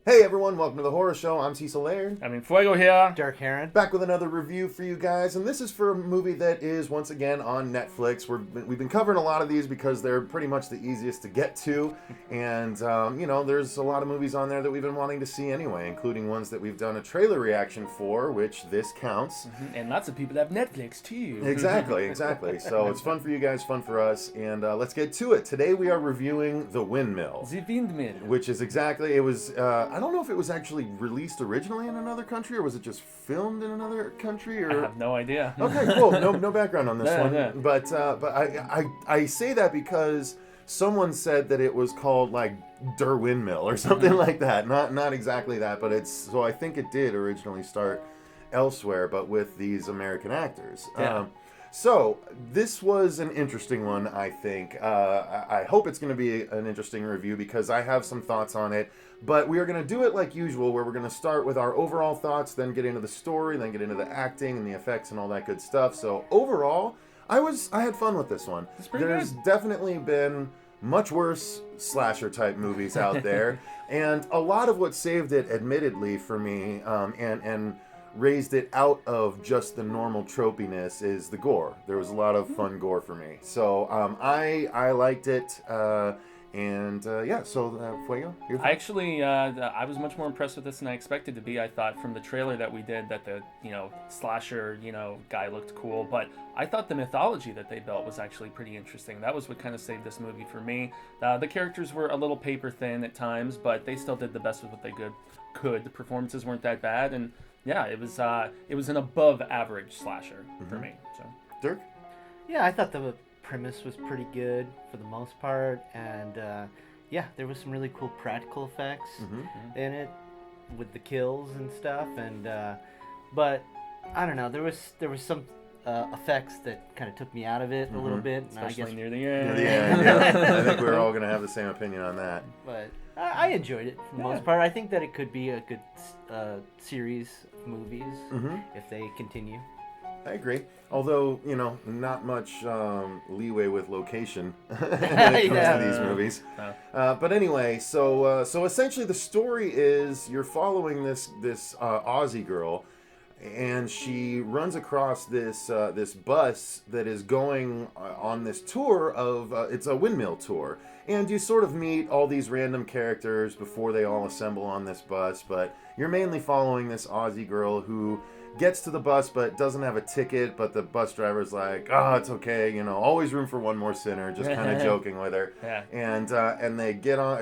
Hey everyone, welcome to the Horror Show. I'm Cecil Laird. Fuego here. Derk, Harron. Back with another review for you guys, and this is for a movie that is once again on Netflix. We've been covering a lot of these because they're pretty much the easiest to get to, and there's a lot of movies on there that we've been wanting to see anyway, including ones that we've done a trailer reaction for, which this counts. And lots of people have Netflix too. Exactly. So it's fun for you guys, fun for us, and let's get to it. Today we are reviewing The Windmill. The Windmill. Which is I don't know if it was actually released originally in another country, or was it just filmed in another country? Or I have no idea. Okay, cool. No background on this one. Yeah. But I say that because someone said that it was called like Der Windmill or something like that. Not exactly that, but so I think it did originally start elsewhere, but with these American actors. Yeah. So this was an interesting one, I think. I hope it's going to be an interesting review because I have some thoughts on it. But we are going to do it like usual, where we're going to start with our overall thoughts, then get into the story, then get into the acting and the effects and all that good stuff. So overall, I had fun with this one. There's definitely been much worse slasher type movies out there, and a lot of what saved it, admittedly, for me, and raised it out of just the normal tropiness is the gore. There was a lot of fun gore for me. So I liked it. Fuego? I was much more impressed with this than I expected to be. I thought from the trailer that we did that the, slasher, guy looked cool, but I thought the mythology that they built was actually pretty interesting. That was what kind of saved this movie for me. The characters were a little paper thin at times, but they still did the best with what they could. The performances weren't that bad, and yeah, it was an above average slasher for me. So, Derk? Yeah, I thought the premise was pretty good for the most part, and there was some really cool practical effects in it with the kills and stuff, and but I don't know, there was some effects that kind of took me out of it a little bit, especially near the end. Yeah. I think we're all going to have the same opinion on that. But I enjoyed it for the most part. I think that it could be a good series of movies if they continue. I agree. Although, not much leeway with location when it comes to these movies. But anyway, so essentially the story is you're following this Aussie girl, and she runs across this bus that is going on this tour of it's a windmill tour, and you sort of meet all these random characters before they all assemble on this bus. But you're mainly following this Aussie girl who gets to the bus but doesn't have a ticket, but the bus driver's like, oh, it's okay, always room for one more sinner, just kind of joking with her. Yeah. And they get on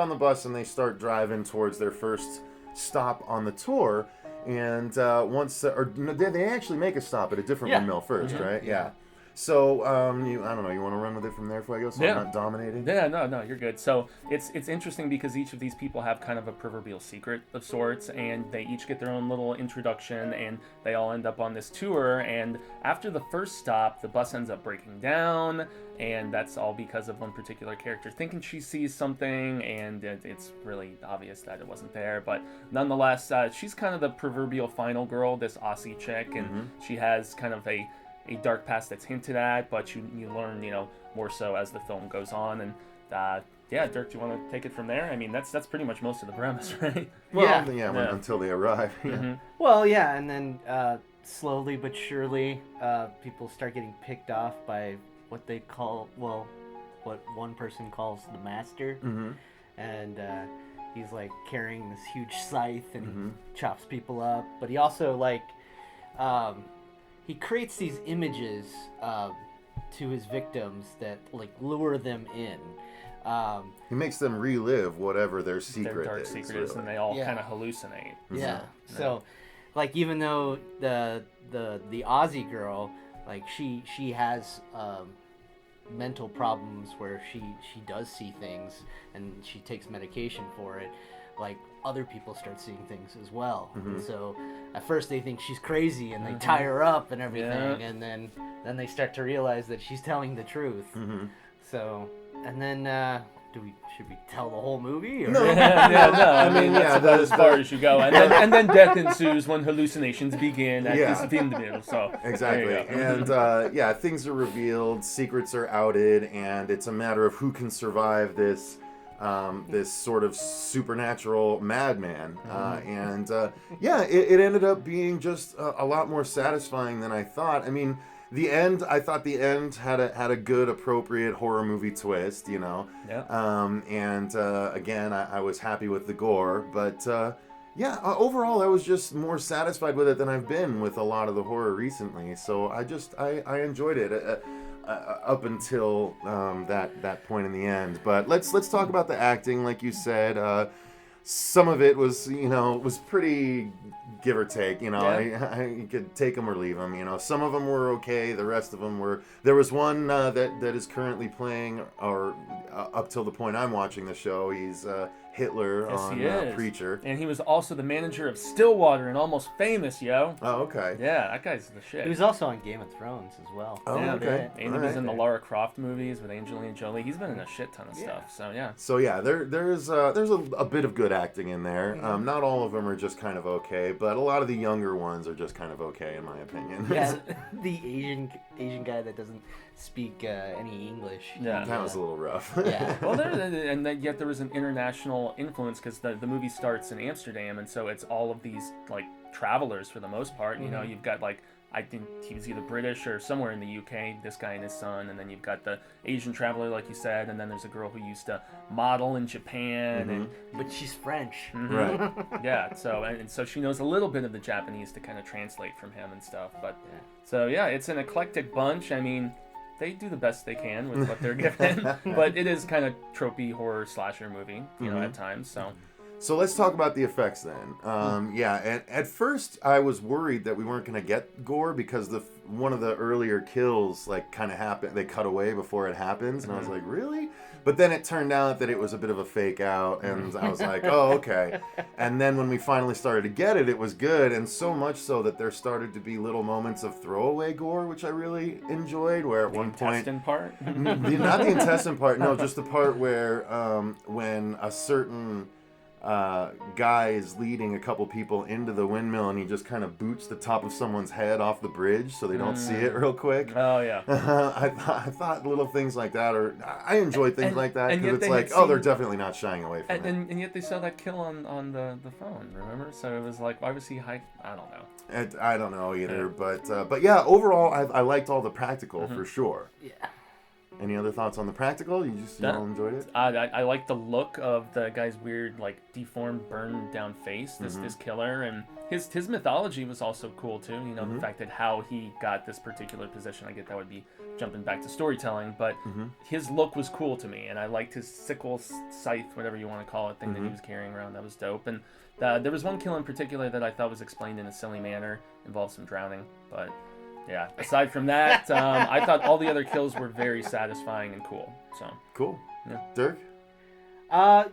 the bus and they start driving towards their first stop on the tour. And they actually make a stop at a different windmill first, right? Yeah. So, I don't know, you want to run with it from there, Fuego, so I'm not dominating? Yeah, no, you're good. So, it's interesting because each of these people have kind of a proverbial secret of sorts, and they each get their own little introduction, and they all end up on this tour, and after the first stop, the bus ends up breaking down, and that's all because of one particular character thinking she sees something, and it's really obvious that it wasn't there, but nonetheless, she's kind of the proverbial final girl, this Aussie chick, and she has kind of a dark past that's hinted at, but you learn, more so as the film goes on. And Derk, do you want to take it from there? I mean, that's pretty much most of the premise, right? Well, until they arrive. Well, yeah, and then slowly but surely, people start getting picked off by what they call, what one person calls the master, and he's like carrying this huge scythe and he chops people up, but he also he creates these images to his victims that lure them in. He makes them relive whatever their dark secret is, and they all kind of hallucinate. Yeah. So, even though the Aussie girl, she has mental problems where she does see things and she takes medication for it, other people start seeing things as well. And so at first they think she's crazy and they tie her up and everything, and then they start to realize that she's telling the truth. So, and then should we tell the whole movie? Or? No. I mean, that's about as far as you go, and then death ensues when hallucinations begin at this Windmill. So exactly, and things are revealed, secrets are outed, and it's a matter of who can survive this this sort of supernatural madman. It ended up being just a lot more satisfying than I thought. I mean, I thought the end had a good, appropriate horror movie twist, you know. Yeah. Again, I was happy with the gore, but overall, I was just more satisfied with it than I've been with a lot of the horror recently. So I enjoyed it up until that point in the end. But let's talk about the acting, like you said. Some of it was pretty give or take, you know. Yeah. You could take them or leave them, you know. Some of them were okay, the rest of them were. There was one that is currently playing, or up till the point I'm watching the show, he's Hitler on Preacher. And he was also the manager of Stillwater and Almost Famous, yo. Oh, okay. Yeah, that guy's the shit. He was also on Game of Thrones as well. Oh, yeah, okay. And he was in the Lara Croft movies with Angelina Jolie. He's been in a shit ton of stuff, so yeah. So yeah, there's a bit of good acting in there. Not all of them are just kind of okay, but a lot of the younger ones are just kind of okay, in my opinion. Yeah, the Asian guy that doesn't speak any English. Yeah, that was a little rough. Yeah. Well, yet there was an international influence because the movie starts in Amsterdam, and so it's all of these like travelers for the most part. You know, you've got like, I think he was either British or somewhere in the UK, this guy and his son, and then you've got the Asian traveler, like you said, and then there's a girl who used to model in Japan, But she's French. Right. Yeah, so and so she knows a little bit of the Japanese to kind of translate from him and stuff. But so yeah, it's an eclectic bunch. I mean, they do the best they can with what they're given, but it is kind of tropey horror slasher movie, you know, at times. So let's talk about the effects then. And at first I was worried that we weren't going to get gore because one of the earlier kills like kind of happened. They cut away before it happens, and I was like, really? But then it turned out that it was a bit of a fake out, and I was like, oh, okay. And then when we finally started to get it, it was good, and so much so that there started to be little moments of throwaway gore, which I really enjoyed, where at one point... The intestine part? Not the intestine part, no, just the part where when a certain... guy is leading a couple people into the windmill, and he just kind of boots the top of someone's head off the bridge so they don't see it real quick. Oh yeah. I thought little things like that, or I enjoy things like that because it's like, they're definitely not shying away from it. And yet they saw that kill on the phone, remember? So it was like, why was he I don't know. I don't know either, but yeah, overall I liked all the practical for sure. Yeah. Any other thoughts on the practical? You all enjoyed it? I like the look of the guy's weird, like, deformed, burned down face, this killer, and his mythology was also cool, too. You know, the fact that how he got this particular position, I get that would be jumping back to storytelling, but his look was cool to me, and I liked his sickle, scythe, whatever you want to call it, thing that he was carrying around. That was dope. And there was one kill in particular that I thought was explained in a silly manner, involved some drowning, but... yeah, aside from that, I thought all the other kills were very satisfying and cool. So cool. Yeah. Dirk?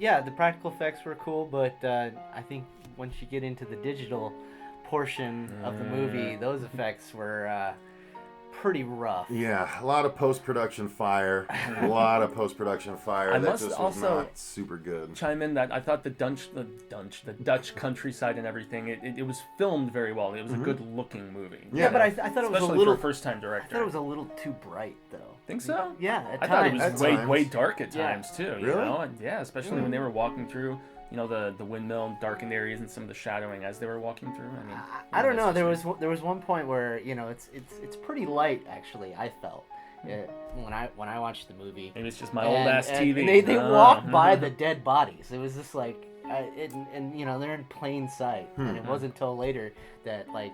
Yeah, the practical effects were cool, but I think once you get into the digital portion of the movie, those effects were pretty rough. Yeah, a lot of post-production fire. I That must just was also not super good. chime in that I thought the Dutch countryside and everything, it was filmed very well. It was a good-looking movie. Yeah, but I thought it was especially a little... for a first-time director. I thought it was a little too bright, though. Think so? Yeah, at I thought it times. was way dark at times, too. You Really? know? And yeah, especially when they were walking through... you know, the windmill, darkened areas, and some of the shadowing as they were walking through. I mean, I don't know. There was one point where, you know, it's pretty light, actually. I felt when I watched the movie. Maybe it's just my old ass TV. And they walk by the dead bodies. It was just like, and you know, they're in plain sight. And it wasn't until later that like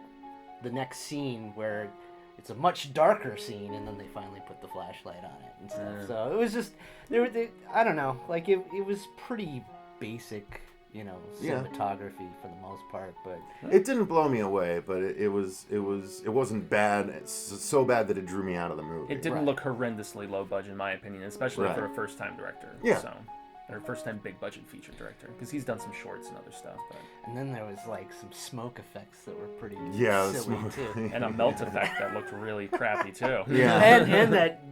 the next scene where it's a much darker scene, and then they finally put the flashlight on it and stuff. So it was just I don't know, like it was pretty basic, you know, cinematography for the most part, but it didn't blow me away, but it wasn't bad. It's so bad that it drew me out of the movie. It didn't look horrendously low budget, in my opinion, especially for a first-time director. Yeah. So, or first-time big-budget feature director, because he's done some shorts and other stuff. But... and then there was like some smoke effects that were pretty silly too, and a melt effect that looked really crappy too. Yeah. and that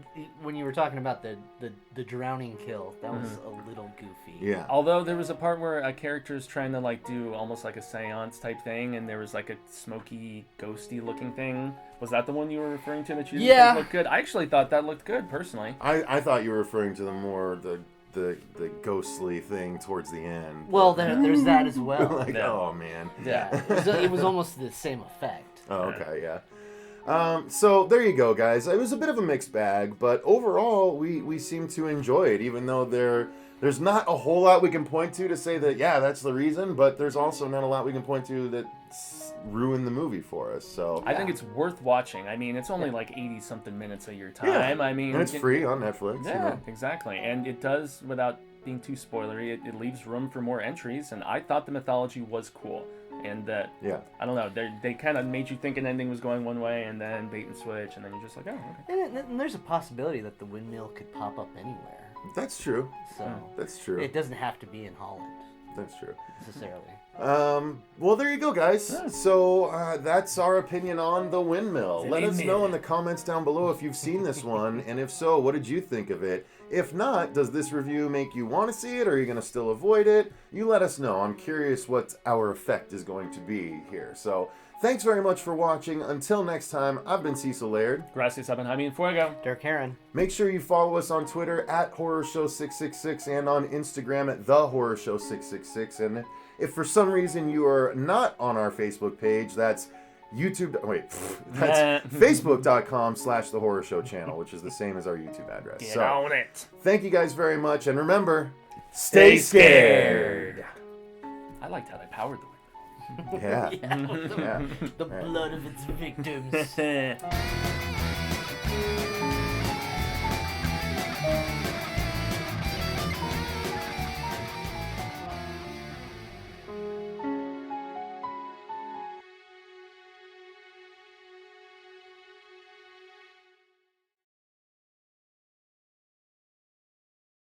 when you were talking about the drowning kill, that was a little goofy. Yeah. Although there was a part where a character is trying to like do almost like a seance type thing, and there was like a smoky, ghosty looking thing. Was that the one you were referring to that you didn't think looked good? I actually thought that looked good personally. I thought you were referring to the the ghostly thing towards the end. Well, there's that as well. Like, Yeah. oh man. Yeah, it was almost the same effect. Oh, okay, yeah. So there you go, guys. It was a bit of a mixed bag, but overall, we seem to enjoy it, even though there's not a whole lot we can point to say that, yeah, that's the reason, but there's also not a lot we can point to that ruined the movie for us. So I think it's worth watching. I mean, it's only like 80-something minutes of your time. I mean, and it's free on Netflix. Yeah, you know? exactly. And it does, without being too spoilery, it leaves room for more entries, and I thought the mythology was cool. And that, I don't know, they kind of made you think an ending was going one way, and then bait and switch, and then you're just like, oh, okay. And there's a possibility that the windmill could pop up anywhere. That's true. So that's true. It doesn't have to be in Holland. That's true. Necessarily. Well, there you go, guys. Yeah. So that's our opinion on The Windmill. Let us know in the comments down below if you've seen this one, and if so, what did you think of it? If not, does this review make you want to see it, or are you going to still avoid it? You let us know. I'm curious what our effect is going to be here. So thanks very much for watching. Until next time, I've been Cecil Laird. Gracias, Jaime, and Fuego. Derk, Harron. Make sure you follow us on Twitter at HorrorShow666 and on Instagram at TheHorrorShow666. And if for some reason you are not on our Facebook page, that's Facebook.com/The Horror Show channel, which is the same as our YouTube address. Get on it. Thank you guys very much, and remember, stay scared. I liked how they powered the Yeah. The blood of its victims.